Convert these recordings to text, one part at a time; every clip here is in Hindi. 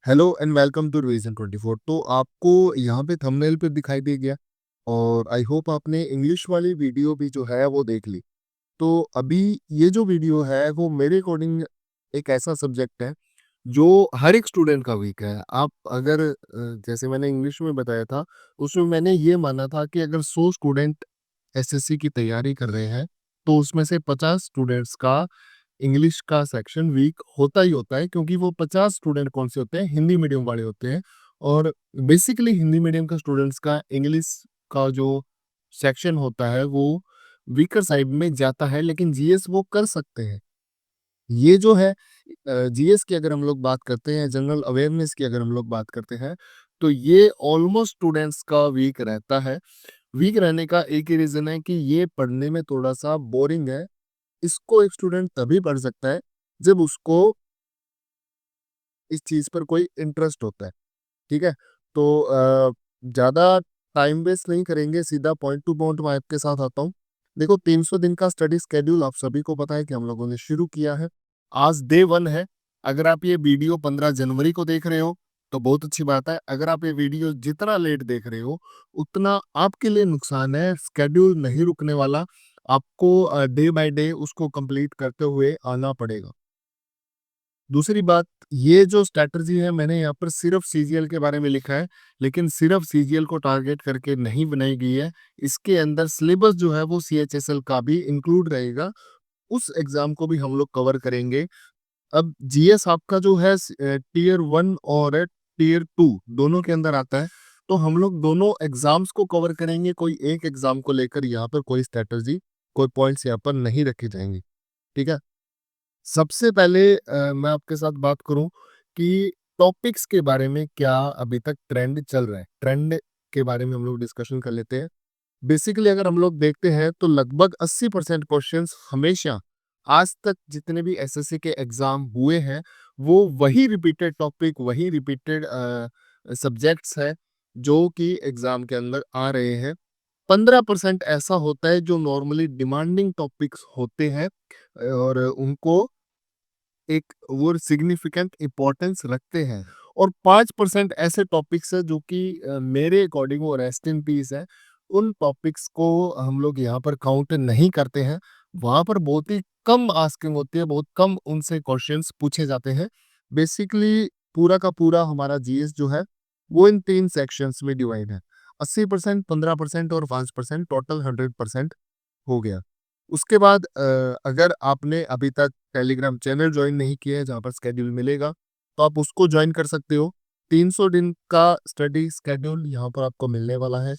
Hello and welcome to revision 24। तो आपको यहाँ पे थंबनेल पे दिखाई दे गया और आई होप आपने इंग्लिश वाली वीडियो भी जो है वो देख ली। तो अभी ये जो वीडियो है वो मेरे अकॉर्डिंग एक ऐसा सब्जेक्ट है जो हर एक स्टूडेंट का वीक है। आप अगर जैसे मैंने इंग्लिश में बताया था, उसमें मैंने ये माना था कि अगर 100 स्टूडेंट एसएससी की तैयारी कर रहे हैं तो उसमें से 50 स्टूडेंट्स का इंग्लिश का सेक्शन वीक होता ही होता है, क्योंकि वो 50 स्टूडेंट कौन से होते हैं, हिंदी मीडियम वाले होते हैं। और बेसिकली हिंदी मीडियम का स्टूडेंट्स का इंग्लिश का जो सेक्शन होता है वो वीकर साइड में जाता है, लेकिन जीएस वो कर सकते हैं। ये जो है जीएस की अगर हम लोग बात करते हैं, जनरल अवेयरनेस की अगर हम लोग बात करते हैं, तो ये ऑलमोस्ट स्टूडेंट्स का वीक रहता है। वीक रहने का एक ही रीजन है कि ये पढ़ने में थोड़ा सा बोरिंग है। इसको एक स्टूडेंट तभी पढ़ सकता है जब उसको इस चीज पर कोई इंटरेस्ट होता है। ठीक है। तो ज्यादा टाइम वेस्ट नहीं करेंगे, सीधा पॉइंट टू पॉइंट मैं आपके साथ आता हूँ। देखो, 300 दिन का स्टडी स्केड्यूल आप सभी को पता है कि हम लोगों ने शुरू किया है। आज डे 1 है। अगर आप ये वीडियो 15 जनवरी को देख रहे हो तो बहुत अच्छी बात है। अगर आप ये वीडियो जितना लेट देख रहे हो उतना आपके लिए नुकसान है। स्केड्यूल नहीं रुकने वाला, आपको डे बाय डे उसको कंप्लीट करते हुए आना पड़ेगा। दूसरी बात, ये जो स्ट्रैटेजी है मैंने यहाँ पर सिर्फ सीजीएल के बारे में लिखा है, लेकिन सिर्फ सीजीएल को टारगेट करके नहीं बनाई गई है। इसके अंदर सिलेबस जो है वो सीएचएसएल का भी इंक्लूड रहेगा। उस एग्जाम को भी हम लोग कवर करेंगे। अब जीएस आपका जो है टीयर 1 और टीयर 2 दोनों के अंदर आता है। तो हम लोग दोनों एग्जाम्स को कवर करेंगे। कोई एक एग्जाम को लेकर यहाँ पर कोई स्ट्रैटेजी, कोई पॉइंट्स यहाँ पर नहीं रखे जाएंगे। ठीक है। सबसे पहले मैं आपके साथ बात करूं कि टॉपिक्स के बारे में क्या अभी तक ट्रेंड चल रहा है। ट्रेंड के बारे में हम लोग डिस्कशन कर लेते हैं। बेसिकली अगर हम लोग देखते हैं तो लगभग 80% क्वेश्चंस हमेशा आज तक जितने भी एसएससी के एग्जाम हुए हैं वो वही रिपीटेड टॉपिक, वही रिपीटेड सब्जेक्ट्स है जो कि एग्जाम के अंदर आ रहे हैं। 15% ऐसा होता है जो नॉर्मली डिमांडिंग टॉपिक्स होते हैं और उनको एक वो सिग्निफिकेंट इम्पोर्टेंस रखते हैं। और 5% ऐसे टॉपिक्स है जो कि मेरे अकॉर्डिंग वो रेस्ट इन पीस है। उन टॉपिक्स को हम लोग यहाँ पर काउंट नहीं करते हैं। वहां पर बहुत ही कम आस्किंग होती है, बहुत कम उनसे क्वेश्चंस पूछे जाते हैं। बेसिकली पूरा का पूरा हमारा जीएस जो है वो इन 3 सेक्शंस में डिवाइड है। 80%, 15% और 5%, टोटल 100% हो गया। उसके बाद अगर आपने अभी तक टेलीग्राम चैनल ज्वाइन नहीं किया है जहाँ पर स्केड्यूल मिलेगा तो आप उसको ज्वाइन कर सकते हो। 300 दिन का स्टडी स्केड्यूल यहाँ पर आपको मिलने वाला है।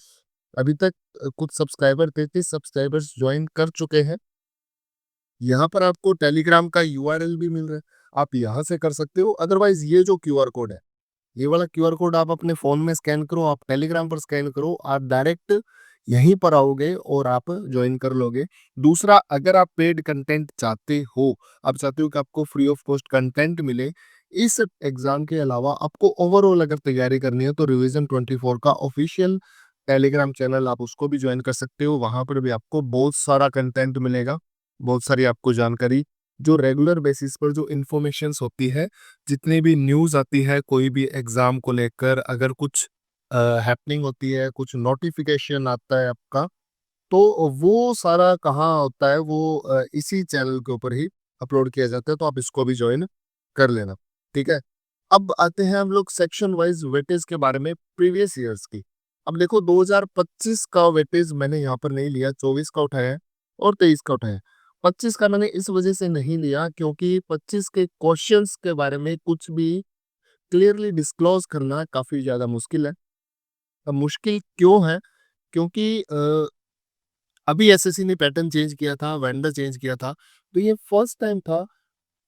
अभी तक कुछ सब्सक्राइबर 33 सब्सक्राइबर्स ज्वाइन कर चुके हैं। यहाँ पर आपको टेलीग्राम का यूआरएल भी मिल रहा है, आप यहाँ से कर सकते हो। अदरवाइज ये जो क्यूआर कोड है, ये वाला क्यूआर कोड आप अपने फोन में स्कैन करो, आप टेलीग्राम पर स्कैन करो, आप डायरेक्ट यहीं पर आओगे और आप ज्वाइन कर लोगे। दूसरा, अगर आप पेड कंटेंट चाहते हो, आप चाहते हो कि आपको फ्री ऑफ कॉस्ट कंटेंट मिले इस एग्जाम के अलावा, आपको ओवरऑल अगर तैयारी करनी है तो रिवीजन 24 का ऑफिशियल टेलीग्राम चैनल आप उसको भी ज्वाइन कर सकते हो। वहां पर भी आपको बहुत सारा कंटेंट मिलेगा, बहुत सारी आपको जानकारी, जो रेगुलर बेसिस पर जो इन्फॉर्मेशंस होती है, जितनी भी न्यूज़ आती है कोई भी एग्जाम को लेकर, अगर कुछ हैपनिंग होती है, कुछ नोटिफिकेशन आता है आपका, तो वो सारा कहाँ होता है, वो इसी चैनल के ऊपर ही अपलोड किया जाता है। तो आप इसको भी ज्वाइन कर लेना। ठीक है। अब आते हैं हम लोग सेक्शन वाइज वेटेज के बारे में, प्रीवियस ईयर्स की। अब देखो, 2025 का वेटेज मैंने यहाँ पर नहीं लिया, 24 का उठाया है और 23 का उठाया है। 25 का मैंने इस वजह से नहीं लिया क्योंकि 25 के क्वेश्चंस के बारे में कुछ भी क्लियरली डिस्क्लोज करना काफी ज्यादा मुश्किल है। अब मुश्किल क्यों है? क्योंकि अभी एसएससी ने पैटर्न चेंज किया था, वेंडर चेंज किया था, तो ये फर्स्ट टाइम था।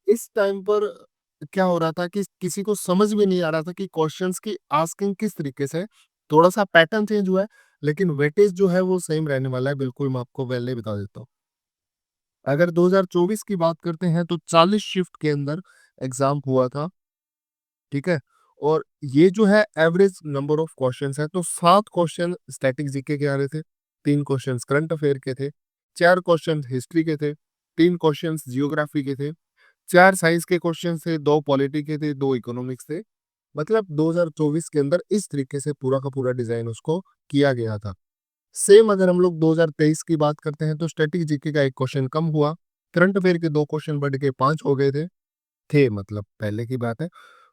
इस टाइम पर क्या हो रहा था कि किसी को समझ में नहीं आ रहा था कि क्वेश्चंस की आस्किंग किस तरीके से। थोड़ा सा पैटर्न चेंज हुआ है, लेकिन वेटेज जो है वो सेम रहने वाला है। बिल्कुल, मैं आपको पहले ही बता देता हूँ। अगर 2024 की बात करते हैं तो 40 शिफ्ट के अंदर एग्जाम हुआ था। ठीक है। और ये जो है एवरेज नंबर ऑफ क्वेश्चंस है, तो 7 क्वेश्चन स्टैटिक जीके के आ रहे थे, 3 क्वेश्चंस करंट अफेयर के थे, 4 क्वेश्चन हिस्ट्री के थे, 3 क्वेश्चंस जियोग्राफी के थे, 4 साइंस के क्वेश्चन थे, 2 पॉलिटी के थे, 2 इकोनॉमिक्स थे। मतलब 2024 के अंदर इस तरीके से पूरा का पूरा डिजाइन उसको किया गया था। सेम अगर हम लोग 2023 की बात करते हैं तो स्टैटिक जीके का एक क्वेश्चन कम हुआ, करंट अफेयर के 2 क्वेश्चन बढ़ के 5 हो गए थे मतलब पहले की बात है,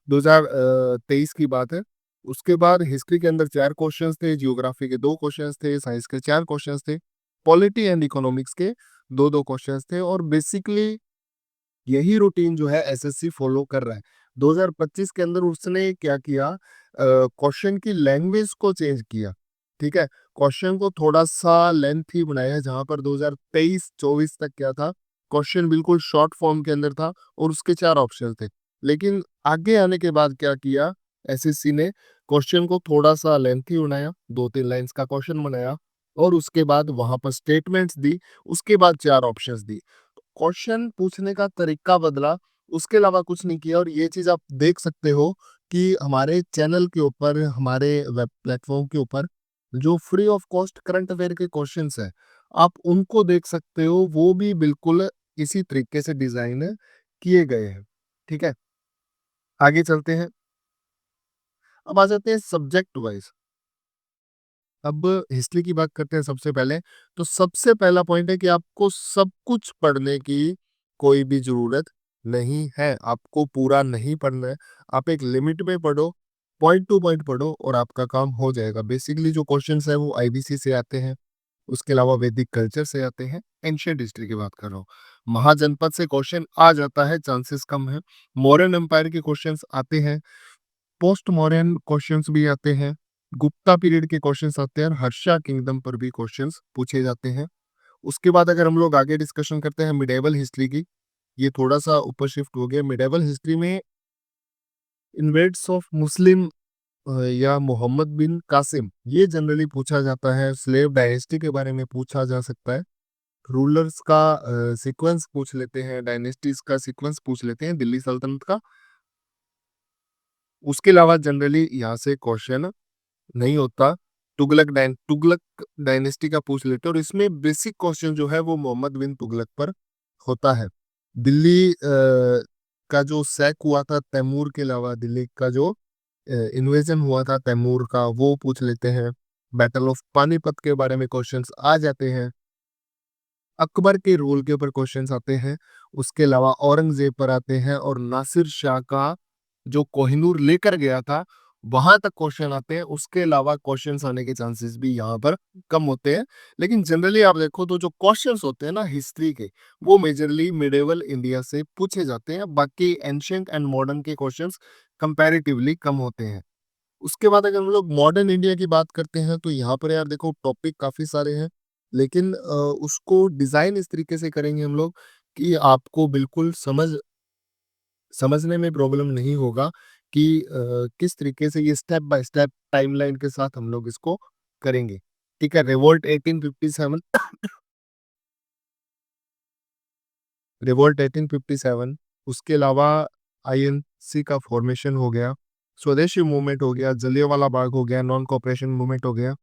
2023 की बात है। उसके बाद हिस्ट्री के अंदर 4 क्वेश्चंस थे, जियोग्राफी के 2 क्वेश्चंस थे, साइंस के 4 क्वेश्चंस थे, पॉलिटी एंड इकोनॉमिक्स के 2-2 क्वेश्चंस थे और बेसिकली यही रूटीन जो है एसएससी फॉलो कर रहा है। 2025 के अंदर उसने क्या किया, क्वेश्चन की लैंग्वेज को चेंज किया, ठीक है? क्वेश्चन को थोड़ा-सा लेंथी बनाया जहाँ पर 2023-24 तक क्या था, क्वेश्चन बिल्कुल शॉर्ट फॉर्म के अंदर था और उसके 4 ऑप्शन थे। लेकिन आगे आने के बाद क्या किया, एसएससी ने क्वेश्चन को थोड़ा-सा लेंथी बनाया, 2-3 लाइन्स का क्वेश्चन बनाया और उसके बाद वहाँ पर स्टेटमेंट्स दी, उसके बाद 4 ऑप्शंस दी। क्वेश्चन पूछने का तरीका बदला, उसके अलावा कुछ नहीं किया और ये चीज़ आप देख सकते हो कि हमारे चैनल के ऊपर, हमारे वेब प्लेटफ़ॉर्म के ऊपर जो free of cost current affair के क्वेश्चंस हैं, आप उनको देख सकते हो, वो भी बिल्कुल इसी तरीके से डिज़ाइन किए गए हैं। ठीक है? आगे चलते हैं। अब आ जाते हैं सब्जेक्ट वाइज़। अब हिस्ट्री की बात करते हैं सबसे पहले, तो सबसे पहला पॉइंट है कि आपको सब कुछ पढ़ने की कोई भी ज़रूरत नहीं है, आपको पूरा नहीं पढ़ना है। आप एक लिमिट में पढ़ो, पॉइंट टू पॉइंट पढ़ो और आपका काम हो जाएगा। बेसिकली जो क्वेश्चंस हैं वो आईबीसी से आते हैं, उसके अलावा वैदिक कल्चर से आते हैं, एंशिएंट हिस्ट्री की बात कर रहा हूँ। महाजनपद से क्वेश्चन आ जाता है, चांसेस कम है। मौर्यन एम्पायर के क्वेश्चंस आते हैं, पोस्ट मॉडर्न क्वेश्चंस भी आते हैं, गुप्ता पीरियड के क्वेश्चंस आते हैं और हर्षा किंगडम पर भी क्वेश्चंस पूछे जाते हैं। उसके बाद अगर हम लोग आगे डिस्कशन करते हैं मिडेवल हिस्ट्री की, ये थोड़ा सा ऊपर शिफ्ट हो गया। मिडेवल हिस्ट्री में इन्वेड्स ऑफ मुस्लिम या मोहम्मद बिन कासिम, ये जनरली पूछा जाता है। स्लेव डायनेस्टी के बारे में पूछा जा सकता है। रूलर्स का सीक्वेंस पूछ लेते हैं, डायनेस्टीज का सीक्वेंस पूछ लेते हैं, दिल्ली सल्तनत का। उसके अलावा जनरली यहाँ से क्वेश्चन नहीं होता। तुगलक डायनेस्टी का पूछ लेते हैं और इसमें बेसिक क्वेश्चन जो है वो मोहम्मद बिन तुगलक पर होता है। दिल्ली का जो सैक हुआ था तैमूर के अलावा, दिल्ली का जो इन्वेजन हुआ था तैमूर का, वो पूछ लेते हैं। बैटल ऑफ पानीपत के बारे में क्वेश्चंस आ जाते हैं। अकबर के रोल के ऊपर क्वेश्चंस आते हैं। उसके अलावा औरंगजेब पर आते हैं और नासिर शाह का जो कोहिनूर लेकर गया था, वहां तक क्वेश्चन आते हैं। उसके अलावा क्वेश्चंस आने के चांसेस भी यहाँ पर कम होते हैं। लेकिन जनरली आप देखो तो जो क्वेश्चंस होते हैं ना हिस्ट्री के, वो मेजरली मिडेवल इंडिया से पूछे जाते हैं। बाकी एंशियंट एंड मॉडर्न के क्वेश्चंस कंपैरेटिवली कम होते हैं। उसके बाद अगर हम लोग मॉडर्न इंडिया की बात करते हैं तो यहाँ पर यार देखो टॉपिक काफी सारे हैं, लेकिन उसको डिजाइन इस तरीके से करेंगे हम लोग कि आपको बिल्कुल समझने में प्रॉब्लम नहीं होगा कि किस तरीके से ये स्टेप बाय स्टेप टाइमलाइन के साथ हम लोग इसको करेंगे। ठीक है, रिवोल्ट 1857, रिवोल्ट 1857, उसके अलावा आईएनसी का फॉर्मेशन हो गया, स्वदेशी मूवमेंट हो गया, जलियांवाला बाग हो गया, नॉन कोऑपरेशन मूवमेंट हो गया,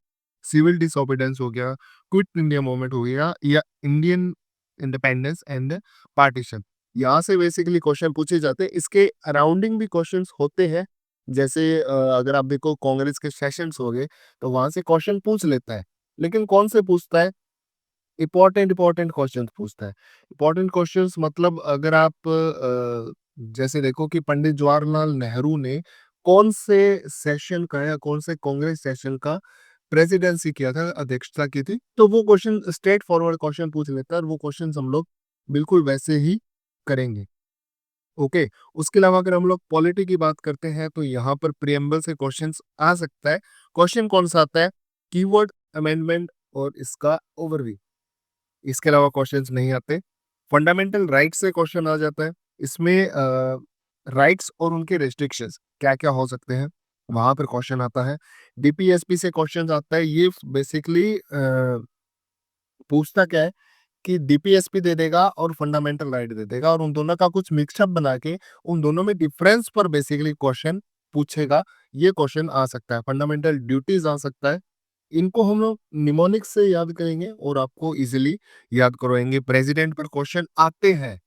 सिविल डिसोबीडियंस हो गया, क्विट इंडिया मूवमेंट हो गया या इंडियन इंडिपेंडेंस एंड पार्टीशन। यहाँ से बेसिकली क्वेश्चन पूछे जाते हैं। इसके अराउंडिंग भी क्वेश्चंस होते हैं। जैसे अगर आप देखो कांग्रेस के सेशंस हो गए तो वहां से क्वेश्चन पूछ लेता है, लेकिन कौन से पूछता है, इंपॉर्टेंट क्वेश्चंस पूछता है। इंपॉर्टेंट क्वेश्चंस मतलब अगर आप जैसे देखो कि पंडित जवाहरलाल नेहरू ने कौन से सेशन का या कौन से कांग्रेस सेशन का प्रेसिडेंसी किया था, अध्यक्षता की थी, तो वो क्वेश्चन स्ट्रेट फॉरवर्ड क्वेश्चन पूछ लेता है और वो क्वेश्चन हम लोग बिल्कुल वैसे ही करेंगे। ओके। उसके अलावा अगर हम लोग पॉलिटी की बात करते हैं तो यहाँ पर प्रियम्बल से क्वेश्चंस आ सकता है। क्वेश्चन कौन सा आता है, कीवर्ड अमेंडमेंट और इसका ओवरव्यू। इसके अलावा क्वेश्चंस नहीं आते। फंडामेंटल राइट्स से क्वेश्चन आ जाता है। इसमें राइट्स और उनके रेस्ट्रिक्शंस क्या क्या हो सकते हैं, वहां पर क्वेश्चन आता है। डीपीएसपी से क्वेश्चन आता है। ये बेसिकली पूछता क्या है कि डीपीएसपी दे देगा और फंडामेंटल राइट दे देगा और उन दोनों का कुछ मिक्सअप बना के उन दोनों में डिफरेंस पर बेसिकली क्वेश्चन पूछेगा। ये क्वेश्चन आ सकता है। फंडामेंटल ड्यूटीज आ सकता है। इनको हम लोग निमोनिक्स से याद करेंगे और आपको इजीली याद करवाएंगे। प्रेसिडेंट पर क्वेश्चन आते हैं,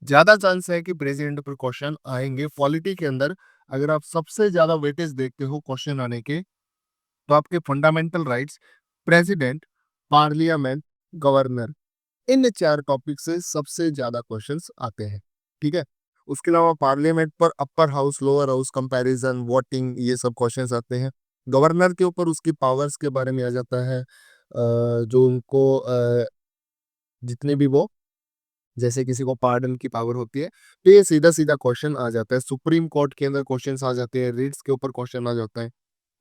ज्यादा चांस है कि प्रेसिडेंट पर क्वेश्चन आएंगे। पॉलिटी के अंदर अगर आप सबसे ज्यादा वेटेज देखते हो क्वेश्चन आने के, तो आपके fundamental rights, president, parliament, governor, इन 4 टॉपिक से सबसे ज्यादा क्वेश्चंस आते हैं। ठीक है? उसके अलावा पार्लियामेंट पर upper house, lower house, comparison, voting, ये सब क्वेश्चंस आते हैं। गवर्नर के ऊपर उसकी पावर्स के बारे में आ जाता है, जो उनको जितने भी वो, जैसे किसी को पार्डन की पावर होती है, तो ये सीधा सीधा क्वेश्चन आ जाता है। सुप्रीम कोर्ट के अंदर क्वेश्चंस आ जाते हैं, रिट्स के ऊपर क्वेश्चन आ जाता है।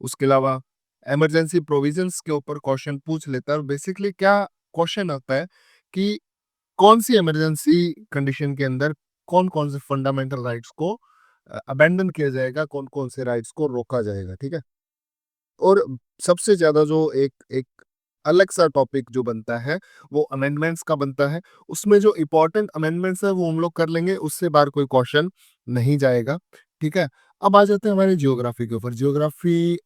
उसके अलावा इमरजेंसी प्रोविजंस के ऊपर क्वेश्चन पूछ लेता है। और बेसिकली क्या क्वेश्चन आता है कि कौन सी इमरजेंसी कंडीशन के अंदर कौन कौन से फंडामेंटल राइट्स को अबेंडन किया जाएगा, कौन कौन से राइट्स को रोका जाएगा। ठीक है? और सबसे ज्यादा जो एक एक अलग सा टॉपिक जो बनता है, वो अमेंडमेंट्स का बनता है। उसमें जो इम्पोर्टेंट अमेंडमेंट्स है वो हम लोग कर लेंगे, उससे बाहर कोई क्वेश्चन नहीं जाएगा। ठीक है? अब आ जाते हैं हमारे जियोग्राफी के ऊपर। जियोग्राफी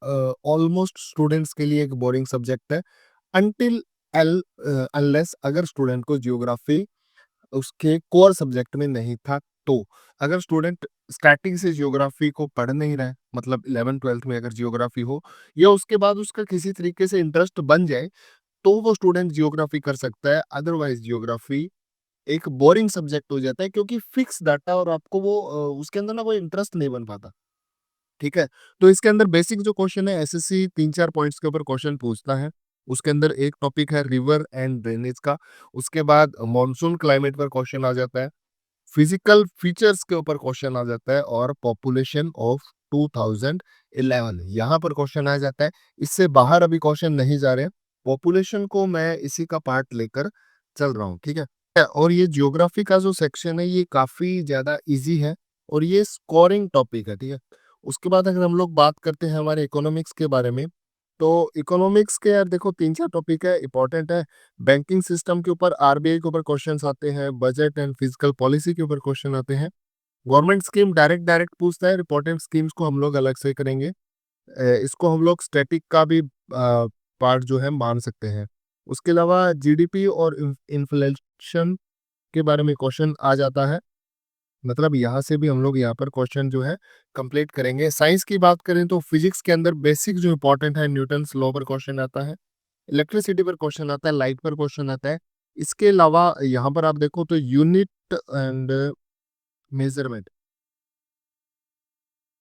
ऑलमोस्ट स्टूडेंट्स के लिए एक बोरिंग सब्जेक्ट है, अनटिल एल अनलेस अगर स्टूडेंट को जियोग्राफी उसके कोर सब्जेक्ट में नहीं था तो। अगर स्टूडेंट स्टार्टिंग से जियोग्राफी को पढ़ नहीं रहा है, मतलब 11th-12th में अगर जियोग्राफी हो, या उसके बाद उसका किसी तरीके से इंटरेस्ट बन जाए, तो वो स्टूडेंट जियोग्राफी कर सकता है। अदरवाइज जियोग्राफी एक बोरिंग सब्जेक्ट हो जाता है, क्योंकि फिक्स डाटा और आपको वो उसके अंदर ना कोई इंटरेस्ट नहीं बन पाता। ठीक है? तो इसके अंदर बेसिक जो क्वेश्चन है, एसएससी 3-4 पॉइंट्स के ऊपर क्वेश्चन पूछता है। उसके अंदर एक टॉपिक है रिवर एंड ड्रेनेज का। उसके बाद मॉनसून क्लाइमेट पर क्वेश्चन आ जाता है। फिजिकल फीचर्स के ऊपर क्वेश्चन आ जाता है, और पॉपुलेशन ऑफ 2011 यहाँ पर क्वेश्चन आ जाता है। इससे बाहर अभी क्वेश्चन नहीं जा रहे हैं। पॉपुलेशन को मैं इसी का पार्ट लेकर चल रहा हूँ। ठीक है? और ये ज्योग्राफी का जो सेक्शन है, ये काफी ज्यादा इजी है, और ये स्कोरिंग टॉपिक है। ठीक है? उसके बाद अगर हम लोग बात करते हैं हमारे इकोनॉमिक्स के बारे में, तो इकोनॉमिक्स के यार देखो 3-4 टॉपिक है, इंपॉर्टेंट है। बैंकिंग सिस्टम के ऊपर, आरबीआई के ऊपर क्वेश्चंस आते हैं। बजट एंड फिजिकल पॉलिसी के ऊपर क्वेश्चन आते हैं। गवर्नमेंट स्कीम डायरेक्ट डायरेक्ट पूछता है। इंपॉर्टेंट स्कीम्स को हम लोग अलग से करेंगे। इसको हम लोग स्टैटिक का भी पार्ट जो है मान सकते हैं। उसके अलावा जीडीपी और इन्फ्लेशन के बारे में क्वेश्चन आ जाता है। मतलब यहाँ से भी हम लोग यहाँ पर क्वेश्चन जो है कंप्लीट करेंगे। साइंस की बात करें तो फिजिक्स के अंदर बेसिक जो इंपॉर्टेंट है, न्यूटन्स लॉ पर क्वेश्चन आता है। इलेक्ट्रिसिटी पर क्वेश्चन आता है, लाइट पर क्वेश्चन आता है। इसके अलावा यहाँ पर आप देखो तो यूनिट एंड मेजरमेंट,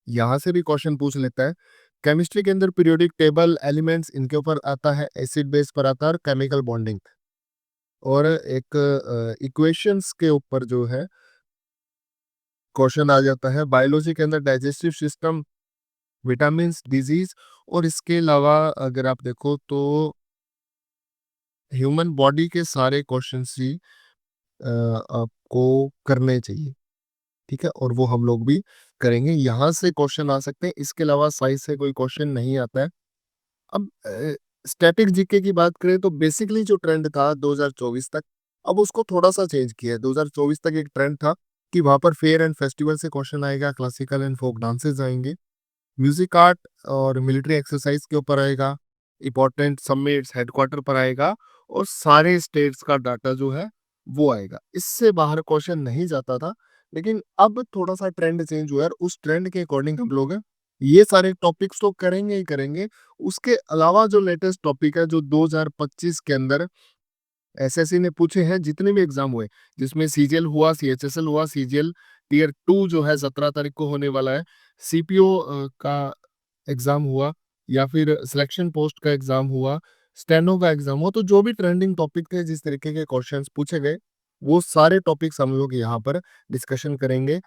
यहाँ से भी क्वेश्चन पूछ लेता है। केमिस्ट्री के अंदर पीरियोडिक टेबल, एलिमेंट्स, इनके ऊपर आता है। एसिड बेस पर आता है, और केमिकल बॉन्डिंग, और एक इक्वेशंस के ऊपर जो है क्वेश्चन आ जाता है। बायोलॉजी के अंदर डाइजेस्टिव सिस्टम, विटामिन, डिजीज, और इसके अलावा अगर आप देखो तो ह्यूमन बॉडी के सारे क्वेश्चन ही आपको करने चाहिए। ठीक है? और वो हम लोग भी करेंगे। यहाँ से क्वेश्चन आ सकते हैं, इसके अलावा साइंस से कोई क्वेश्चन नहीं आता है। अब स्टैटिक जीके की बात करें तो बेसिकली जो ट्रेंड था 2024 तक, अब उसको थोड़ा सा चेंज किया है। 2024 तक एक ट्रेंड था कि वहां पर फेयर एंड फेस्टिवल से क्वेश्चन आएगा, क्लासिकल एंड फोक डांसेस आएंगे, म्यूजिक आर्ट और मिलिट्री एक्सरसाइज के ऊपर आएगा, इंपॉर्टेंट समिट्स हेडक्वार्टर पर आएगा, और सारे स्टेट्स का डाटा जो है वो आएगा। इससे बाहर क्वेश्चन नहीं जाता था। लेकिन अब थोड़ा सा ट्रेंड चेंज हुआ है, और उस ट्रेंड के अकॉर्डिंग हम लोग ये सारे टॉपिक्स तो करेंगे ही करेंगे। उसके अलावा जो लेटेस्ट टॉपिक है, जो 2025 के अंदर एसएससी ने पूछे हैं, जितने भी एग्जाम हुए, जिसमें सीजीएल हुआ, सीएचएसएल हुआ, सीजीएल टीयर 2 जो है 17 तारीख को होने वाला है, सीपीओ का एग्जाम हुआ, या फिर सिलेक्शन पोस्ट का एग्जाम हुआ, स्टेनो का एग्जाम हुआ, तो जो भी ट्रेंडिंग टॉपिक थे, जिस तरीके के क्वेश्चंस पूछे गए, वो सारे टॉपिक्स हम लोग यहाँ पर डिस्कशन करेंगे।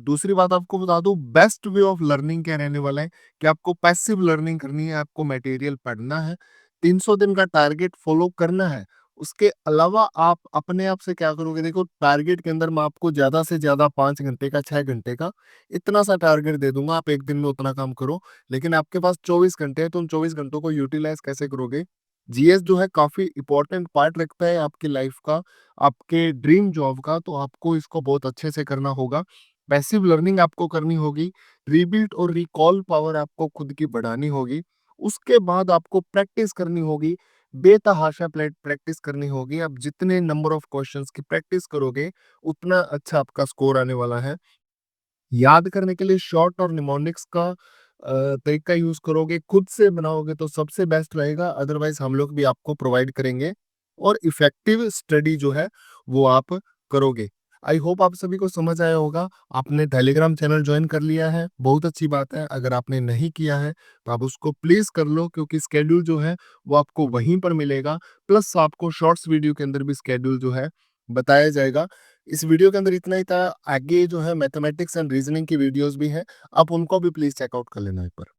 दूसरी बात आपको बता दूं, बेस्ट वे ऑफ लर्निंग क्या रहने वाला है, कि आपको पैसिव लर्निंग करनी है, आपको मटेरियल पढ़ना है, 300 दिन का टारगेट फॉलो करना है। उसके अलावा आप अपने आप से क्या करोगे, देखो टारगेट के अंदर मैं आपको ज्यादा से ज्यादा 5 घंटे का, 6 घंटे का, इतना सा टारगेट दे दूंगा, आप एक दिन में उतना काम करो। लेकिन आपके पास 24 घंटे है, तो उन 24 घंटों को यूटिलाइज कैसे करोगे। जीएस जो है काफी इंपॉर्टेंट पार्ट रखता है आपकी लाइफ का, आपके ड्रीम जॉब का, तो आपको इसको बहुत अच्छे से करना होगा। पैसिव लर्निंग आपको करनी होगी। रीबिल्ड और रिकॉल पावर आपको खुद की बढ़ानी होगी। उसके बाद आपको प्रैक्टिस करनी होगी, बेतहाशा प्रैक्टिस करनी होगी। आप जितने नंबर ऑफ क्वेश्चंस की प्रैक्टिस करोगे, उतना अच्छा आपका स्कोर आने वाला है। याद करने के लिए शॉर्ट और निमोनिक्स का तरीका यूज़ करोगे, खुद से बनाओगे तो सबसे बेस्ट रहेगा, अदरवाइज़ हम लोग भी आपको प्रोवाइड करेंगे और इफ़ेक्टिव स्टडी जो है वो आप करोगे। आई होप आप सभी को समझ आया होगा। आपने टेलीग्राम चैनल जॉइन कर लिया है, बहुत अच्छी बात है। अगर आपने नहीं किया है तो आप उसको प्लीज़ कर लो, क्योंकि शेड्यूल जो है वो आपको वहीं पर मिलेगा। प्लस आपको शॉर्ट्स वीडियो के अंदर भी शेड्यूल जो है बताया जाएगा। इस वीडियो के अंदर इतना ही था। आगे जो है मैथमेटिक्स एंड रीजनिंग की वीडियोस भी हैं, आप उनको भी प्लीज़ चेकआउट कर लेना एक बार।